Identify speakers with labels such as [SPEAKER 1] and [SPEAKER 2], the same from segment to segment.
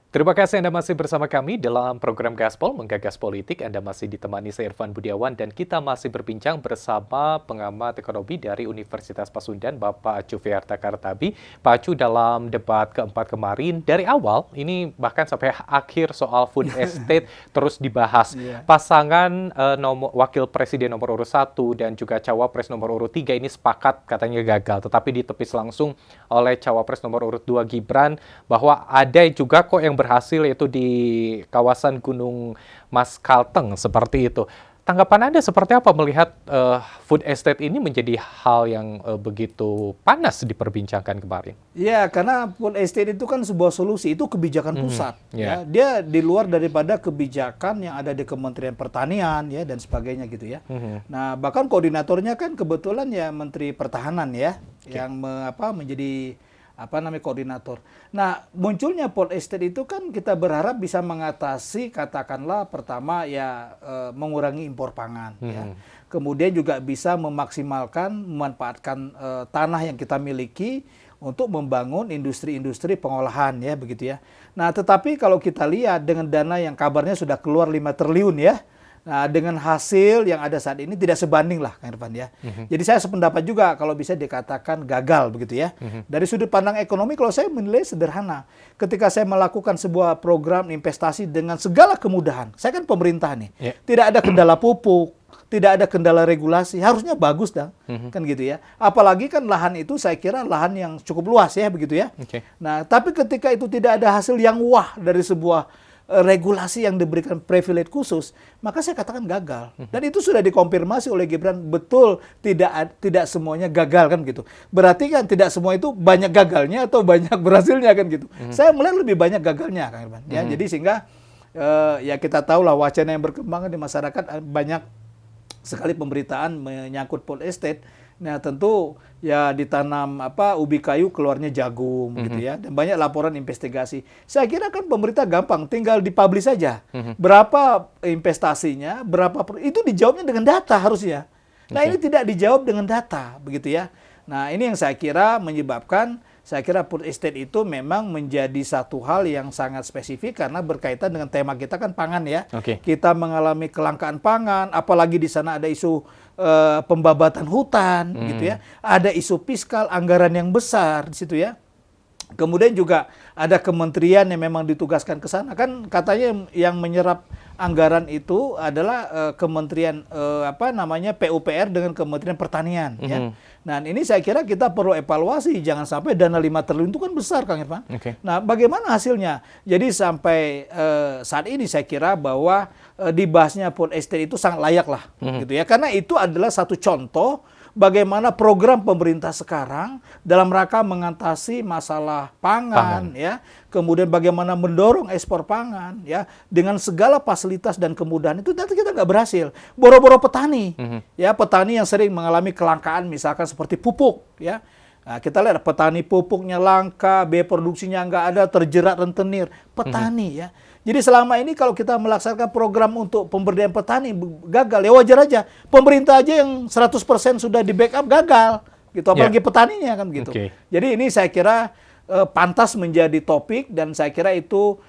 [SPEAKER 1] Terima kasih Anda masih bersama kami dalam program Gaspol Menggagas Politik. Anda masih ditemani saya Irfan Budiawan dan kita masih berbincang bersama pengamat ekonomi dari Universitas Pasundan, Bapak Acu Fearta Kartabi. Pak Acu, dalam debat keempat kemarin, dari awal, ini bahkan sampai akhir soal food estate terus dibahas. Pasangan Wakil Presiden nomor urut 1 dan juga Cawapres nomor urut 3 ini sepakat katanya gagal. Tetapi ditepis langsung oleh Cawapres nomor urut 2 Gibran bahwa ada juga kok yang berhasil, yaitu di kawasan Gunung Mas Kalteng seperti itu. Tanggapan Anda seperti apa melihat food estate ini menjadi hal yang begitu panas diperbincangkan kemarin?
[SPEAKER 2] Ya, karena food estate itu kan sebuah solusi, itu kebijakan pusat. Ya, dia di luar daripada kebijakan yang ada di Kementerian Pertanian ya dan sebagainya gitu ya. Nah, bahkan koordinatornya kan kebetulan ya Menteri Pertahanan ya, yang menjadi koordinator. Nah, munculnya food estate itu kan kita berharap bisa mengatasi, katakanlah pertama ya mengurangi impor pangan ya. Kemudian juga bisa memanfaatkan tanah yang kita miliki untuk membangun industri-industri pengolahan ya begitu ya. Nah, tetapi kalau kita lihat dengan dana yang kabarnya sudah keluar 5 triliun ya. Nah, dengan hasil yang ada saat ini tidak sebanding lah, Kang Irfan ya. Jadi saya sependapat juga kalau bisa dikatakan gagal begitu ya. Dari sudut pandang ekonomi, kalau saya menilai sederhana. Ketika saya melakukan sebuah program investasi dengan segala kemudahan, saya kan pemerintah nih, tidak ada kendala pupuk, tidak ada kendala regulasi, harusnya bagus dong, kan gitu ya. Apalagi kan lahan itu saya kira lahan yang cukup luas ya begitu ya. Nah, tapi ketika itu tidak ada hasil yang wah dari sebuah regulasi yang diberikan privilege khusus, maka saya katakan gagal. Dan itu sudah dikonfirmasi oleh Gibran, betul tidak semuanya gagal kan gitu. Berarti kan tidak semua itu banyak gagalnya atau banyak berhasilnya kan gitu. Saya melihat lebih banyak gagalnya, Kang Irfan. Ya, jadi sehingga ya kita tahu lah wacana yang berkembang di masyarakat, banyak sekali pemberitaan menyangkut food estate. Nah, tentu ya ditanam ubi kayu keluarnya jagung gitu ya. Dan banyak laporan investigasi. Saya kira kan pemerintah gampang, tinggal dipublish saja. Berapa investasinya, itu dijawabnya dengan data harusnya. Nah, ini tidak dijawab dengan data begitu ya. Nah, ini yang saya kira menyebabkan food estate itu memang menjadi satu hal yang sangat spesifik karena berkaitan dengan tema kita kan pangan ya. Kita mengalami kelangkaan pangan, apalagi di sana ada isu pembabatan hutan gitu ya. Ada isu fiskal, anggaran yang besar di situ ya. Kemudian juga ada kementerian yang memang ditugaskan ke sana. Kan katanya yang menyerap anggaran itu adalah kementerian PUPR dengan Kementerian Pertanian ya. Nah, ini saya kira kita perlu evaluasi, jangan sampai dana 5 triliun itu kan besar, Kang Irfan. Nah, bagaimana hasilnya? Jadi sampai saat ini saya kira bahwa dibahasnya food estate itu sangat layak lah gitu ya. Karena itu adalah satu contoh bagaimana program pemerintah sekarang dalam rangka mengatasi masalah pangan. Ya, kemudian bagaimana mendorong ekspor pangan ya dengan segala fasilitas dan kemudahan itu nanti kita nggak berhasil. Boro-boro petani, ya petani yang sering mengalami kelangkaan misalkan seperti pupuk ya. Nah, kita lihat petani pupuknya langka, biaya produksinya nggak ada, terjerat rentenir petani ya. Jadi selama ini kalau kita melaksanakan program untuk pemberdayaan petani gagal, ya wajar aja. Pemerintah aja yang 100% sudah di backup gagal, gitu. Apalagi petaninya kan gitu. Jadi ini saya kira pantas menjadi topik dan saya kira itu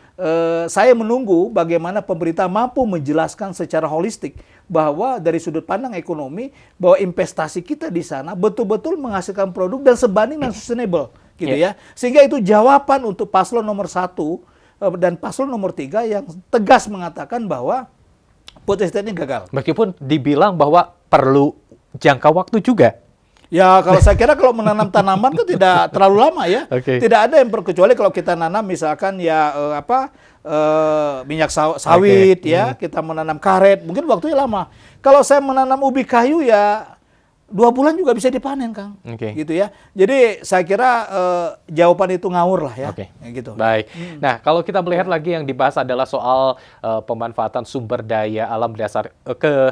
[SPEAKER 2] saya menunggu bagaimana pemerintah mampu menjelaskan secara holistik bahwa dari sudut pandang ekonomi bahwa investasi kita di sana betul-betul menghasilkan produk dan sebanding dan sustainable, gitu ya. Sehingga itu jawaban untuk paslon nomor 1 dan paslon nomor 3 yang tegas mengatakan bahwa food estate ini gagal.
[SPEAKER 1] Meskipun dibilang bahwa perlu jangka waktu juga.
[SPEAKER 2] Ya, kalau saya kira kalau menanam tanaman itu tidak terlalu lama ya. Tidak ada yang kecuali kalau kita nanam misalkan ya minyak sawit ya, kita menanam karet, mungkin waktunya lama. Kalau saya menanam ubi kayu ya 2 bulan juga bisa dipanen, Kang. Gitu ya. Jadi saya kira jawaban itu ngawur lah ya. Gitu.
[SPEAKER 1] Baik. Nah, kalau kita melihat lagi yang dibahas adalah soal pemanfaatan sumber daya alam dasar.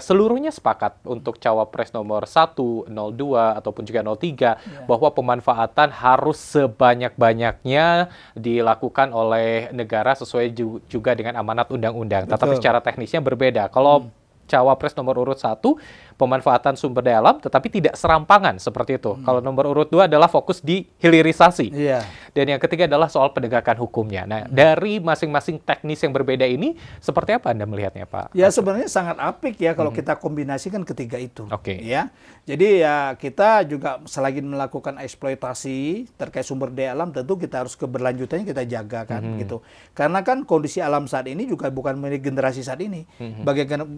[SPEAKER 1] Seluruhnya sepakat untuk Cawapres nomor 1, 02, ataupun juga 03, bahwa pemanfaatan harus sebanyak-banyaknya dilakukan oleh negara sesuai juga dengan amanat undang-undang. Tetapi secara teknisnya berbeda. Kalau Cawapres nomor urut 1 pemanfaatan sumber daya alam, tetapi tidak serampangan seperti itu. Kalau nomor urut 2 adalah fokus di hilirisasi. Dan yang ketiga adalah soal penegakan hukumnya. Nah, dari masing-masing teknis yang berbeda ini, seperti apa Anda melihatnya, Pak?
[SPEAKER 2] Ya, sebenarnya sangat apik ya kalau kita kombinasikan ketiga itu.
[SPEAKER 1] Oke.
[SPEAKER 2] Ya, jadi ya kita juga selagi melakukan eksploitasi terkait sumber daya alam, tentu kita harus keberlanjutannya kita jaga kan, gitu. Karena kan kondisi alam saat ini juga bukan milik generasi saat ini.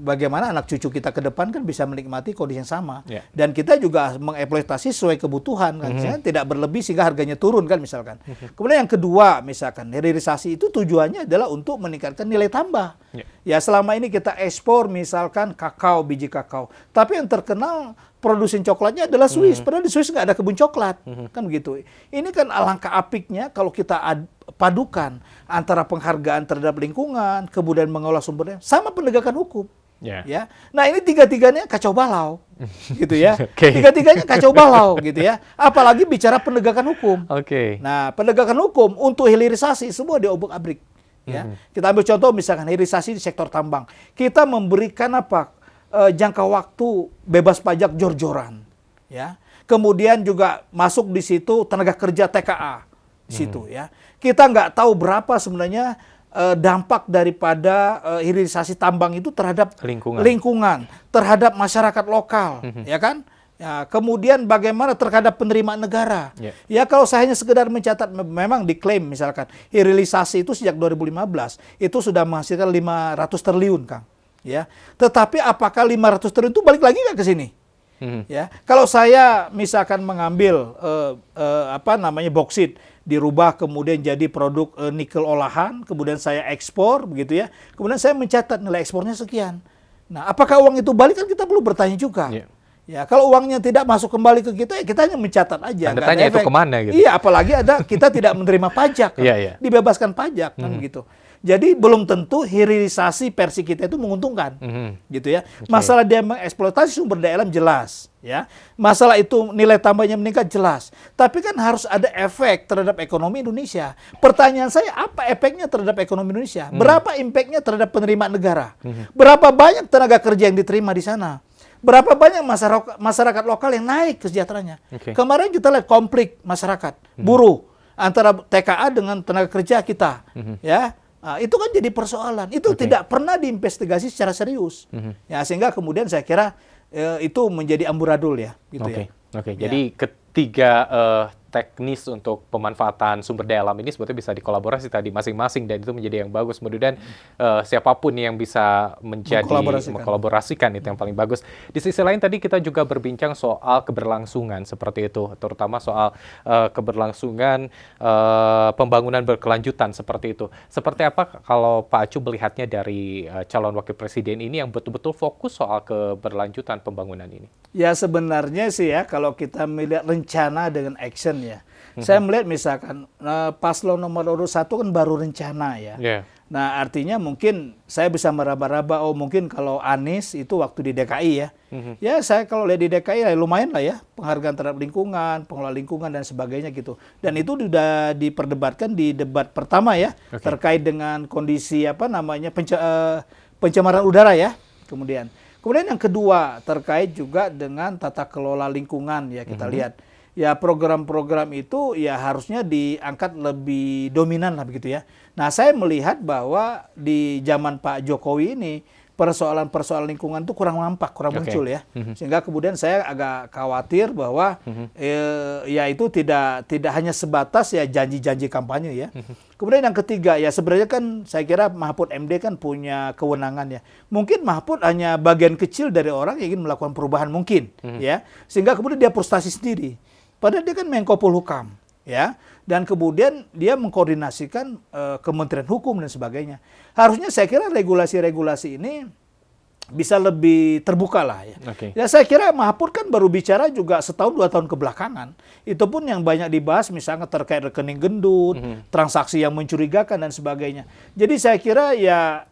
[SPEAKER 2] Bagaimana anak cucu kita ke depan kan bisa menikmati kondisi yang sama. Dan kita juga mengeksploitasi sesuai kebutuhan kan, tidak berlebih sehingga harganya turun kan misalkan. Kemudian yang kedua, misalkan hilirisasi itu tujuannya adalah untuk meningkatkan nilai tambah. Ya, selama ini kita ekspor misalkan kakao, biji kakao, tapi yang terkenal produsen coklatnya adalah Swiss. Padahal di Swiss nggak ada kebun coklat, kan begitu. Ini kan alangkah apiknya kalau kita padukan antara penghargaan terhadap lingkungan, kemudian mengolah sumber daya, sama penegakan hukum. Ya, nah ini tiga-tiganya kacau balau, gitu ya. Tiga-tiganya kacau balau, gitu ya. Apalagi bicara penegakan hukum. Nah, penegakan hukum untuk hilirisasi semua diobrak-abrik. Ya, kita ambil contoh misalkan hilirisasi di sektor tambang. Kita memberikan apa? Jangka waktu bebas pajak jor-joran, ya. Kemudian juga masuk di situ tenaga kerja TKA di situ, ya. Kita nggak tahu berapa sebenarnya dampak daripada hilirisasi tambang itu terhadap lingkungan, terhadap masyarakat lokal, ya kan? Ya, kemudian bagaimana terhadap penerimaan negara. Ya, kalau saya hanya sekedar mencatat, memang diklaim misalkan hilirisasi itu sejak 2015 itu sudah menghasilkan 500 triliun, Kang. Ya, tetapi apakah 500 triliun itu balik lagi nggak ke sini? Ya, kalau saya misalkan mengambil boksit, dirubah kemudian jadi produk nikel olahan, kemudian saya ekspor begitu ya, kemudian saya mencatat nilai ekspornya sekian. Nah, apakah uang itu balik, kan kita perlu bertanya juga. Ya, kalau uangnya tidak masuk kembali ke kita, ya kita hanya mencatat aja.
[SPEAKER 1] Anda tanya itu kemana gitu?
[SPEAKER 2] Iya, apalagi kita tidak menerima pajak, dibebaskan pajak kan begitu. Jadi belum tentu hilirisasi versi kita itu menguntungkan, gitu ya. Masalah dia mengeksploitasi sumber daya alam jelas, ya. Masalah itu nilai tambahnya meningkat jelas. Tapi kan harus ada efek terhadap ekonomi Indonesia. Pertanyaan saya, apa efeknya terhadap ekonomi Indonesia? Berapa impactnya terhadap penerimaan negara? Berapa banyak tenaga kerja yang diterima di sana? Berapa banyak masyarakat lokal yang naik kesejahterannya? Kemarin kita lihat konflik masyarakat buruh antara TKA dengan tenaga kerja kita, ya. Nah, itu kan jadi persoalan. Itu tidak pernah diinvestigasi secara serius. Ya, sehingga kemudian saya kira itu menjadi amburadul ya, gitu ya.
[SPEAKER 1] Jadi ketiga teknis untuk pemanfaatan sumber daya alam ini sebetulnya bisa dikolaborasi tadi masing-masing, dan itu menjadi yang bagus. Kemudian siapapun yang bisa mengkolaborasikan itu yang paling bagus. Di sisi lain tadi kita juga berbincang soal keberlangsungan seperti itu, terutama soal keberlangsungan pembangunan berkelanjutan seperti itu. Seperti apa kalau Pak Acu melihatnya dari calon wakil presiden ini yang betul-betul fokus soal keberlanjutan pembangunan ini?
[SPEAKER 2] Ya, sebenarnya sih ya, kalau kita melihat rencana dengan action ya. Saya melihat misalkan paslon nomor urut 1 kan baru rencana ya. Nah, artinya mungkin saya bisa meraba-raba, oh mungkin kalau Anies itu waktu di DKI ya. Ya, saya kalau lihat di DKI ya lumayan lah ya, penghargaan terhadap lingkungan, pengelola lingkungan dan sebagainya gitu. Dan itu sudah diperdebatkan di debat pertama ya, terkait dengan kondisi pencemaran udara ya. Kemudian yang kedua terkait juga dengan tata kelola lingkungan ya, kita lihat. Ya, program-program itu ya harusnya diangkat lebih dominan lah begitu ya. Nah, saya melihat bahwa di zaman Pak Jokowi ini persoalan-persoalan lingkungan itu kurang nampak, kurang muncul ya. Sehingga kemudian saya agak khawatir bahwa ya itu tidak hanya sebatas ya janji-janji kampanye ya. Kemudian yang ketiga ya, sebenarnya kan saya kira Mahfud MD kan punya kewenangan ya. Mungkin Mahfud hanya bagian kecil dari orang yang ingin melakukan perubahan mungkin ya. Sehingga kemudian dia frustasi sendiri. Padahal dia kan Menko Polhukam, ya, dan kemudian dia mengkoordinasikan Kementerian Hukum dan sebagainya. Harusnya saya kira regulasi-regulasi ini bisa lebih terbuka lah ya. Ya, saya kira Mahfud kan baru bicara juga setahun 2 tahun kebelakangan. Itu pun yang banyak dibahas misalnya terkait rekening gendut, transaksi yang mencurigakan dan sebagainya. Jadi saya kira ya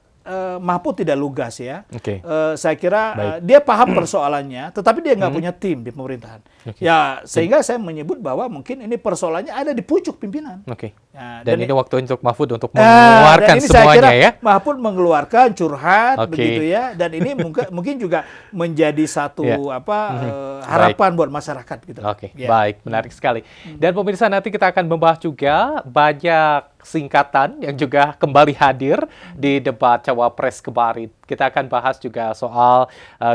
[SPEAKER 2] Mahfud tidak lugas ya.
[SPEAKER 1] Oke.
[SPEAKER 2] Saya kira dia paham persoalannya, tetapi dia nggak punya tim di pemerintahan. Ya, sehingga saya menyebut bahwa mungkin ini persoalannya ada di pucuk pimpinan.
[SPEAKER 1] Oke.
[SPEAKER 2] Ya,
[SPEAKER 1] Dan ini waktu untuk Mahfud untuk mengeluarkan
[SPEAKER 2] dan ini
[SPEAKER 1] semuanya
[SPEAKER 2] saya kira
[SPEAKER 1] ya.
[SPEAKER 2] Mahfud mengeluarkan curhat begitu ya, dan ini mungkin juga menjadi satu harapan buat masyarakat gitu.
[SPEAKER 1] Oke, baik, menarik sekali. Dan pemirsa, nanti kita akan membahas juga banyak singkatan yang juga kembali hadir di debat Cawapres kemarin. Kita akan bahas juga soal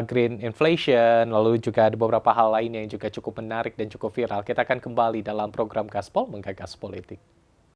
[SPEAKER 1] green inflation, lalu juga ada beberapa hal lainnya yang juga cukup menarik dan cukup viral. Kita akan kembali dalam program Gaspol Menggagas Politik.